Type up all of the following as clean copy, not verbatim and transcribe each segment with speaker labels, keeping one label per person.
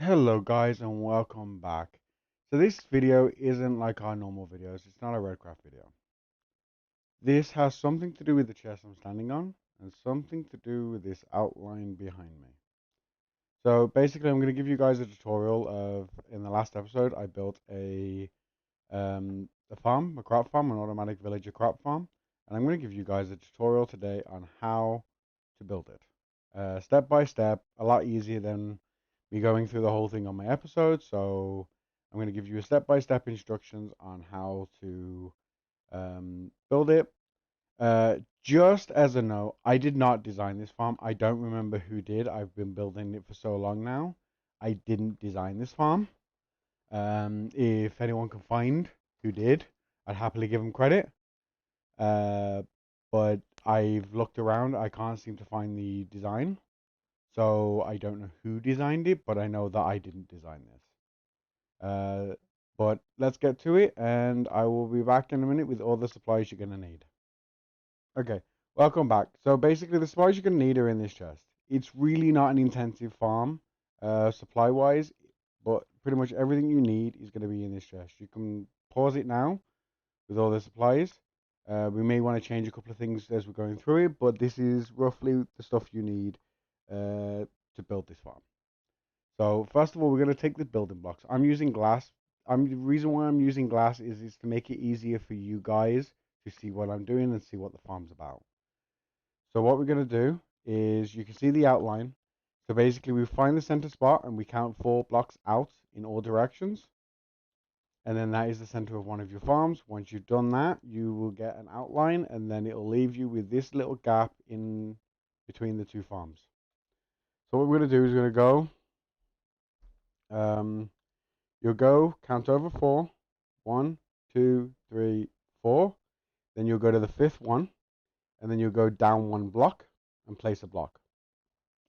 Speaker 1: Hello guys and welcome back. So this video isn't like our normal videos, it's not a RedCraft video. This has something to do with the chest I'm standing on and something to do with this outline behind me. So basically I'm going to give you guys a tutorial of, in the last episode I built a farm, a crop farm, an automatic villager crop farm. And I'm going to give you guys a tutorial today on how to build it. Step by step, a lot easier than me going through the whole thing on my episode. So I'm going to give you a step-by-step instructions on how to build it. Just as a note, I did not design this farm. I don't remember who did. I've been building it for so long now. I didn't design this farm. If anyone can find who did, I'd happily give them credit. Uh, but I've looked around. I can't seem to find the design. So I don't know who designed it, but I know that I didn't design this. But let's get to it, and I will be back in a minute with all the supplies you're going to need. Okay, welcome back. So basically the supplies you're going to need are in this chest. It's really not an intensive farm, supply-wise, but pretty much everything you need is going to be in this chest. You can pause it now with all the supplies. We may want to change a couple of things as we're going through it, but this is roughly the stuff you need to build this farm. So first of all, we're going to take the building blocks. I'm using glass. The reason why I'm using glass is to make it easier for you guys to see what I'm doing and see what the farm's about. So what we're going to do is you can see the outline. So basically we find the center spot and we count 4 blocks out in all directions. And then that is the center of one of your farms. Once you've done that, you will get an outline and then it'll leave you with this little gap in between the two farms. So what we're going to do is we're going to go, you'll go count over 4. 1, 2, 3, 4. Then you'll go to the 5th one and then you'll go down 1 block and place a block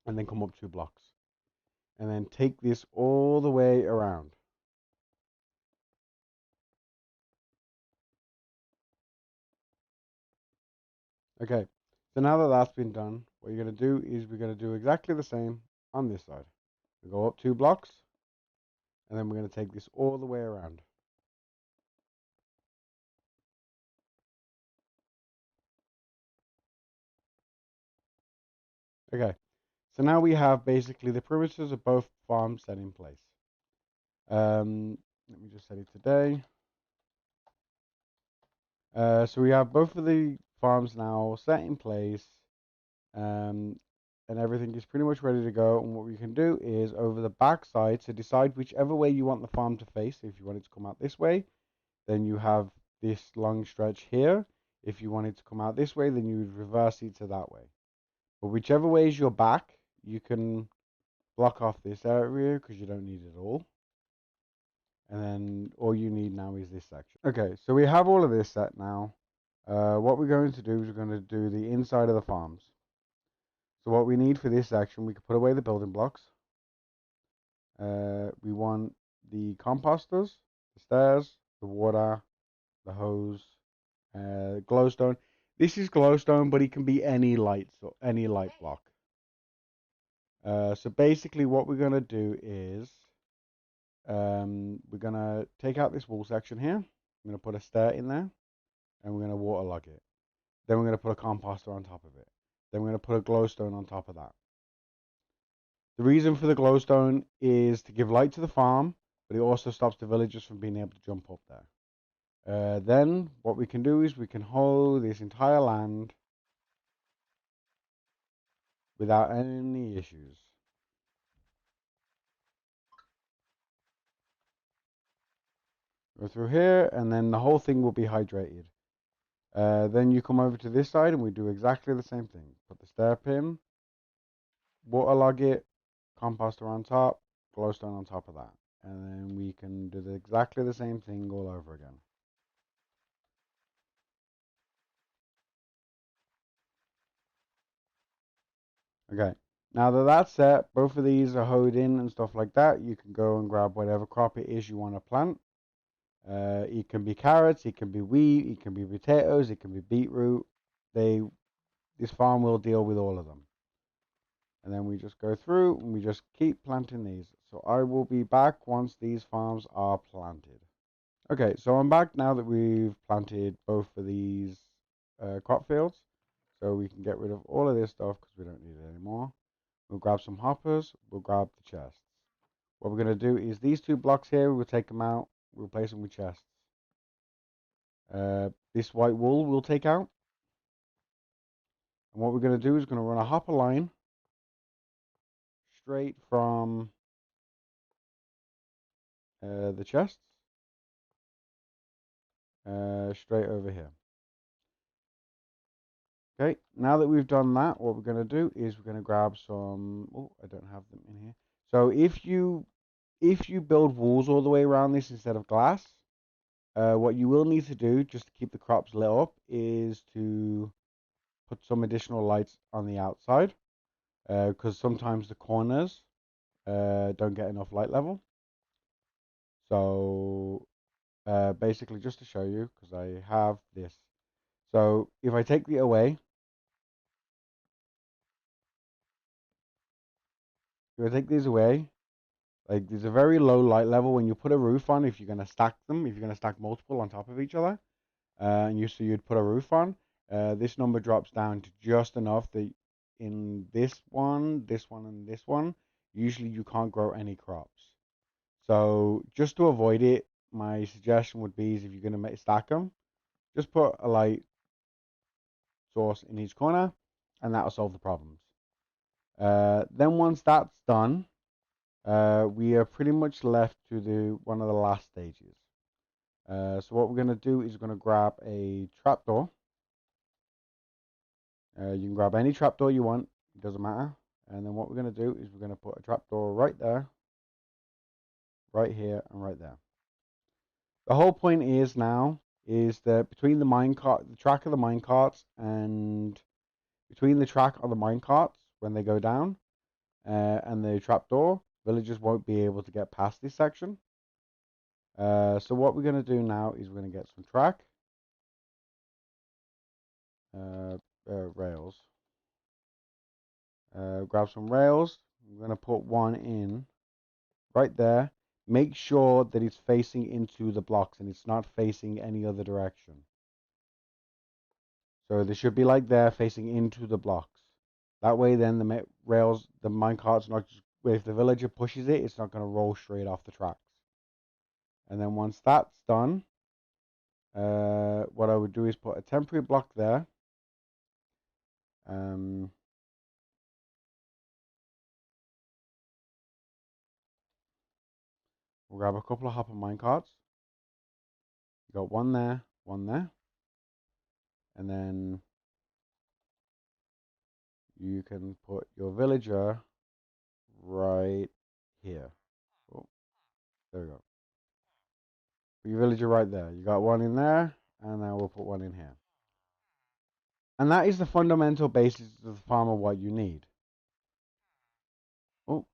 Speaker 1: and then come up 2 blocks. And then take this all the way around. Okay, so now that that's been done, what you're going to do is we're going to do exactly the same on this side. We go up 2 blocks, and then we're going to take this all the way around. Okay, so now we have basically the perimeters of both farms set in place. Let me just set it today. So we have both of the farms now set in place. And everything is pretty much ready to go. And what we can do is over the back side, to decide whichever way you want the farm to face. If you want it to come out this way, then you have this long stretch here. If you want it to come out this way, then you would reverse it to that way. But whichever way is your back, you can block off this area because you don't need it all. And then all you need now is this section. Okay, so we have all of this set now. What we're going to do is we're going to do the inside of the farms. So what we need for this section, we can put away the building blocks. We want the composters, the stairs, the water, the hose, glowstone. This is glowstone, but it can be any light, so any light block. So basically what we're going to do is we're going to take out this wall section here. I'm going to put a stair in there, and we're going to waterlog it. Then we're going to put a composter on top of it. Then we're going to put a glowstone on top of that. The reason for the glowstone is to give light to the farm, but it also stops the villagers from being able to jump up there. Then what we can do is we can hold this entire land without any issues. Go through here, and then the whole thing will be hydrated. Then you come over to this side, and we do exactly the same thing. Put the stair pin, waterlog it, composter on top, glowstone on top of that. And then we can do exactly the same thing all over again. Okay, now that that's set, both of these are hoed in and stuff like that. You can go and grab whatever crop it is you want to plant. It can be carrots, it can be wheat, it can be potatoes, it can be beetroot. This farm will deal with all of them. And then we just go through and we just keep planting these. so I will be back once these farms are planted. Okay, so I'm back now that we've planted both of these crop fields. So we can get rid of all of this stuff because we don't need it anymore. We'll grab some hoppers, we'll grab the chests. What we're going to do is these 2 blocks here, we'll take them out, we'll replace them with chests. This white wool we'll take out. And what we're going to do is going to run a hopper line straight from the chests straight over here. Okay, now that we've done that, what we're going to do is we're going to grab some. Oh, I don't have them in here. So if you build walls all the way around this instead of glass, what you will need to do just to keep the crops lit up is to put some additional lights on the outside, because sometimes the corners don't get enough light level. So basically, just to show you, because I have this. So if I take the away, if I take these away, like there's a very low light level when you put a roof on. If you're gonna stack them, if you're gonna stack multiple on top of each other, and you'd put a roof on, this number drops down to just enough that in this one, and this one, usually you can't grow any crops. So just to avoid it, my suggestion would be is if you're gonna stack them, just put a light source in each corner, and that'll solve the problems. Then once that's done, we are pretty much left to do one of the last stages. So what we're going to do is we're going to grab a trapdoor. You can grab any trapdoor you want, it doesn't matter. And then what we're going to do is we're going to put a trapdoor right there, right here, and right there. The whole point is now is that between the track of the mine carts, and between the track of the mine carts when they go down, and the trapdoor, villagers won't be able to get past this section. So what we're going to do now is we're going to get some track, rails. Grab some rails. I'm going to put one in right there. Make sure that it's facing into the blocks and it's not facing any other direction. So they should be like there, facing into the blocks. That way then the rails, the minecart's not just, if the villager pushes it, it's not going to roll straight off the tracks. And then once that's done, what I would do is put a temporary block there. We'll grab a couple of hopper minecarts. You got one there, and then you can put your villager right here. Oh, there we go. Put your villager right there. You got one in there, and now we'll put one in here. And that is the fundamental basis of the farm of what you need. Oh,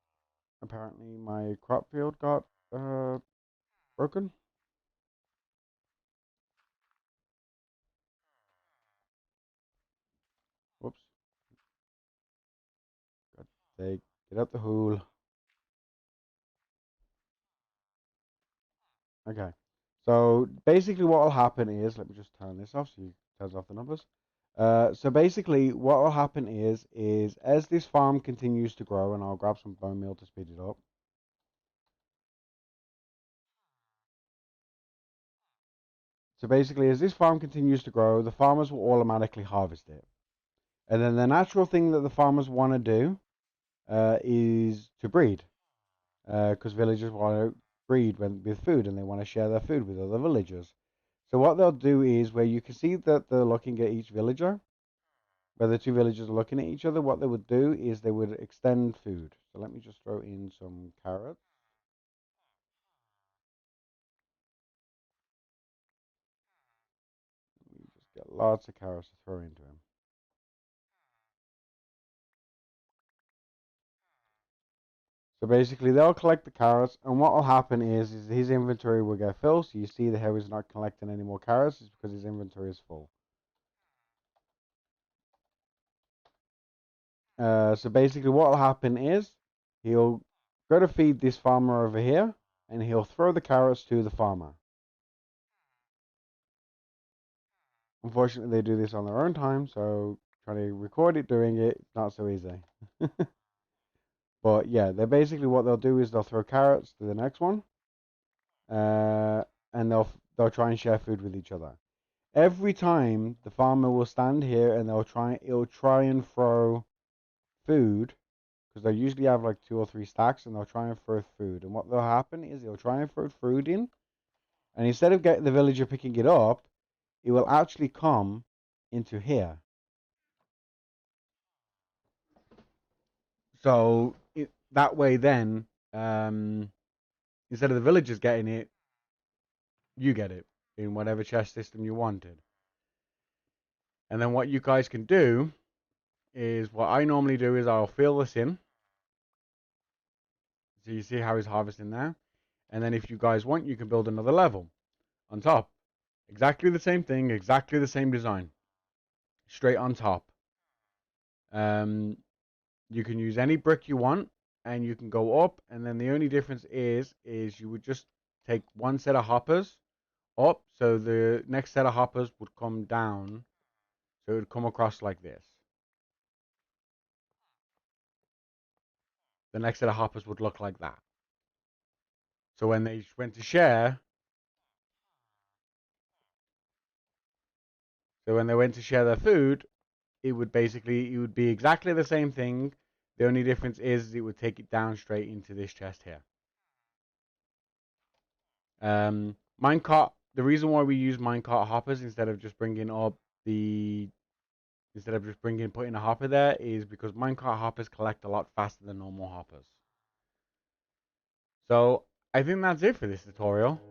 Speaker 1: apparently my crop field got broken. Whoops. Got to get out the hole. Okay. So basically what will happen is, let me just turn this off so you turns off the numbers. So basically what will happen is as this farm continues to grow, and I'll grab some bone meal to speed it up. So basically as this farm continues to grow, the farmers will automatically harvest it. And then the natural thing that the farmers want to do is to breed. Because villagers want to breed with food, and they want to share their food with other villagers. So what they'll do is, where you can see that they're looking at each villager, where the 2 villagers are looking at each other, what they would do is they would extend food. So let me just throw in some carrots. We just get lots of carrots to throw into him. So basically, they'll collect the carrots, and what will happen is his inventory will get full. So you see the how he's not collecting any more carrots is because his inventory is full. So basically, what will happen is he'll go to feed this farmer over here, and he'll throw the carrots to the farmer. Unfortunately, they do this on their own time, so trying to record it doing it, not so easy. But yeah, they're basically what they'll do is they'll throw carrots to the next one, uh, and they'll try and share food with each other. Every time the farmer will stand here and it'll try and throw food because they usually have like 2 or 3 stacks and they'll try and throw food. And what will happen is he'll try and throw food in, and instead of getting the villager picking it up, it will actually come into here. So that way, then instead of the villagers getting it, you get it in whatever chest system you wanted. And then what you guys can do is what I normally do is I'll fill this in. So you see how he's harvesting there. And then if you guys want, you can build another level on top. Exactly the same thing, exactly the same design. Straight on top. You can use any brick you want, and you can go up. And then the only difference is you would just take one set of hoppers up. So the next set of hoppers would come down. So it would come across like this. The next set of hoppers would look like that. So when they went to share, their food, it would be exactly the same thing. The only difference is it would take it down straight into this chest here. Minecart. The reason why we use minecart hoppers instead of just putting a hopper there is because minecart hoppers collect a lot faster than normal hoppers. So I think that's it for this tutorial.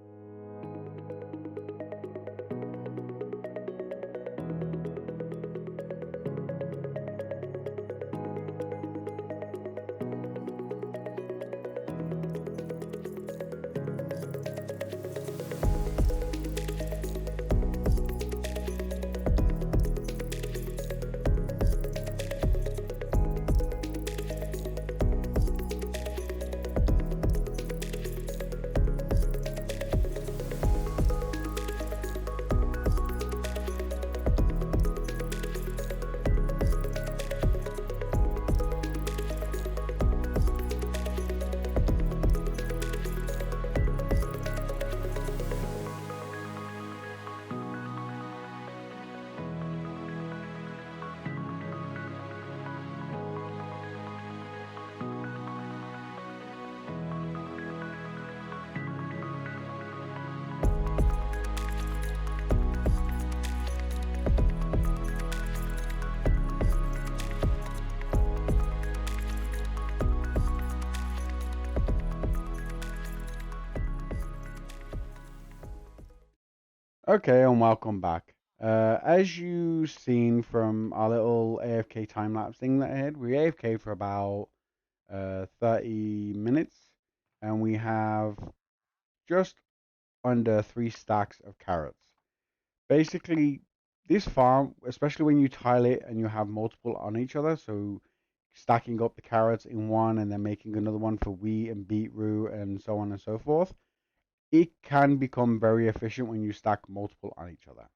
Speaker 1: Okay, and welcome back. As you've seen from our little AFK time lapse thing that I had, we AFK for about 30 minutes, and we have just under 3 stacks of carrots. Basically, this farm, especially when you tile it and you have multiple on each other, so stacking up the carrots in one and then making another one for wheat and beetroot and so on and so forth, it can become very efficient when you stack multiple on each other.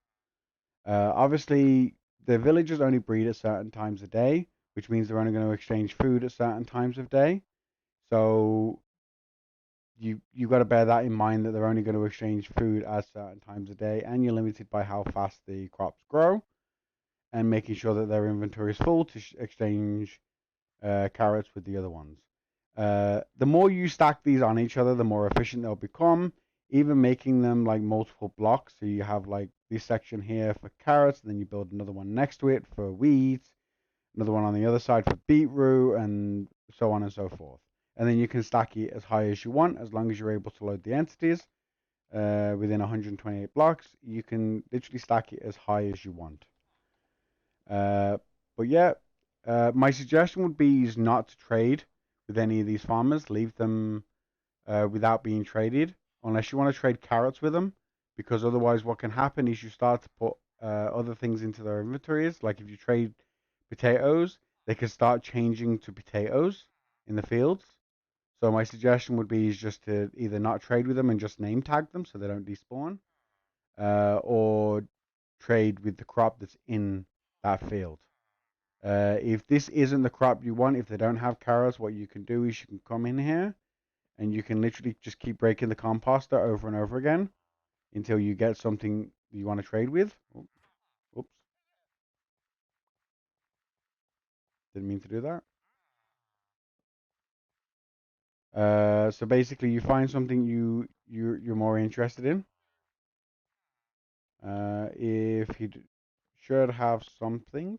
Speaker 1: Obviously, the villagers only breed at certain times of day, which means they're only going to exchange food at certain times of day. So you got to bear that in mind that they're only going to exchange food at certain times of day, and you're limited by how fast the crops grow, and making sure that their inventory is full to exchange carrots with the other ones. The more you stack these on each other, the more efficient they'll become. Even making them like multiple blocks, so you have like this section here for carrots, and then you build another one next to it for wheat, another one on the other side for beetroot, and so on and so forth. And then you can stack it as high as you want, as long as you're able to load the entities within 128 blocks. You can literally stack it as high as you want. But yeah, my suggestion would be is not to trade with any of these farmers. Leave them without being traded, unless you want to trade carrots with them, because otherwise what can happen is you start to put other things into their inventories. Like if you trade potatoes, they can start changing to potatoes in the fields. So my suggestion would be is just to either not trade with them and just name tag them so they don't despawn, or trade with the crop that's in that field. If this isn't the crop you want, if they don't have carrots, what you can do is you can come in here and you can literally just keep breaking the composter over and over again until you get something you want to trade with. Oops, didn't mean to do that. So basically, you find something you're more interested in. If you should have something,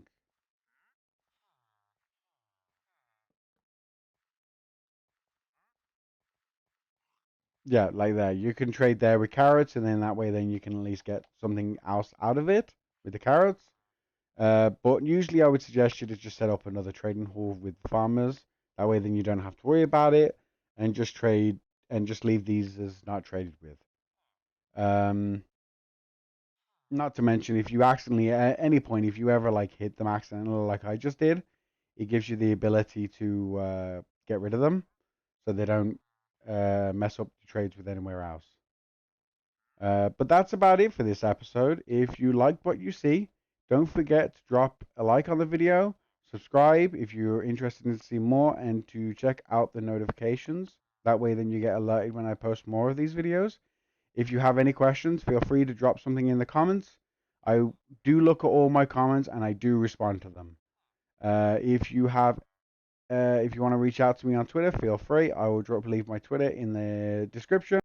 Speaker 1: yeah, like that. You can trade there with carrots, and then that way, then you can at least get something else out of it with the carrots. But usually, I would suggest you to just set up another trading hall with farmers. That way, then you don't have to worry about it, and just trade and just leave these as not traded with. Um, Not to mention, if you accidentally at any point, if you ever like hit them accidentally, like I just did, it gives you the ability to get rid of them, so they don't mess up the trades with anywhere else. But that's about it for this episode. If you liked what you see, don't forget to drop a like on the video, subscribe if you're interested in seeing more, and to check out the notifications. That way, then you get alerted when I post more of these videos. If you have any questions, feel free to drop something in the comments. I do look at all my comments and I do respond to them. If you want to reach out to me on Twitter, feel free. I will leave my Twitter in the description.